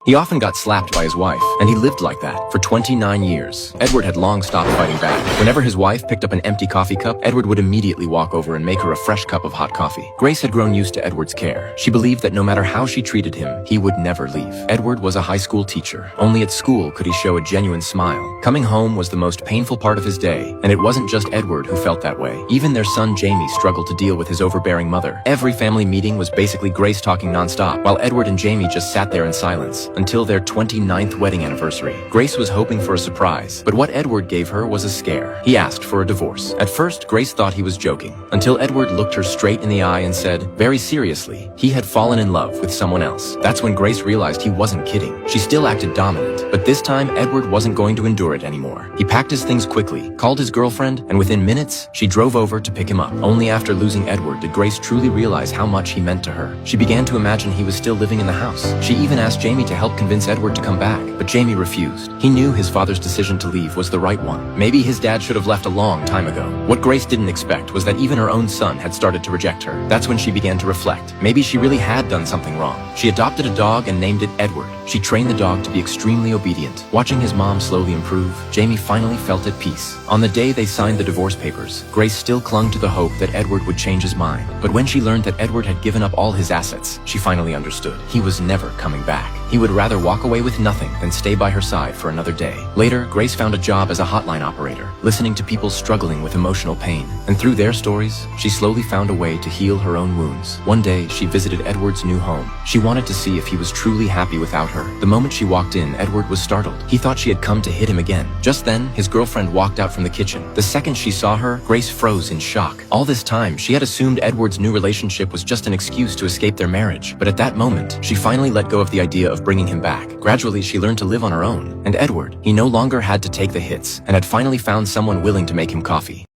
He often got slapped by his wife, and he lived like that for 29 years. Edward had long stopped fighting back. Whenever his wife picked up an empty coffee cup, Edward would immediately walk over and make her a fresh cup of hot coffee. Grace had grown used to Edward's care. She believed that no matter how she treated him, he would never leave. Edward was a high school teacher. Only at school could he show a genuine smile. Coming home was the most painful part of his day, and it wasn't just Edward who felt that way. Even their son Jamie struggled to deal with his overbearing mother. Every family meeting was basically Grace talking nonstop, while Edward and Jamie just sat there in silence until their 29th wedding anniversary. Grace was hoping for a surprise, but what Edward gave her was a scare. He asked for a divorce. At first, Grace thought he was joking, until Edward looked her straight in the eye and said, very seriously, he had fallen in love with someone else. That's when Grace realized he wasn't kidding. She still acted dominant, but this time Edward wasn't going to endure it anymore. He packed his things quickly, called his girlfriend, and within minutes, she drove over to pick him up. Only after losing Edward did Grace truly realize how much he meant to her. She began to imagine he was still living in the house. She even asked Jamie to help convince Edward to come back, but Jamie refused. He knew his father's decision to leave was the right one. Maybe his dad should have left a long time ago. What Grace didn't expect was that even her own son had started to reject her. That's when she began to reflect. Maybe she really had done something wrong. She adopted a dog and named it Edward. She trained the dog to be extremely obedient. Watching his mom slowly improve, Jamie finally felt at peace. On the day they signed the divorce papers, Grace still clung to the hope that Edward would change his mind. But when she learned that Edward had given up all his assets, she finally understood. He was never coming back. He would rather walk away with nothing than stay by her side for another day. Later, Grace found a job as a hotline operator, listening to people struggling with emotional pain. And through their stories, she slowly found a way to heal her own wounds. One day, she visited Edward's new home. She wanted to see if he was truly happy without her. The moment she walked in, Edward was startled. He thought she had come to hit him again. Just then, his girlfriend walked out from the kitchen. The second she saw her, Grace froze in shock. All this time, she had assumed Edward's new relationship was just an excuse to escape their marriage. But at that moment, she finally let go of the idea of bringing him back. Gradually, she learned to live on her own. And Edward, he no longer had to take the hits and had finally found someone willing to make him coffee.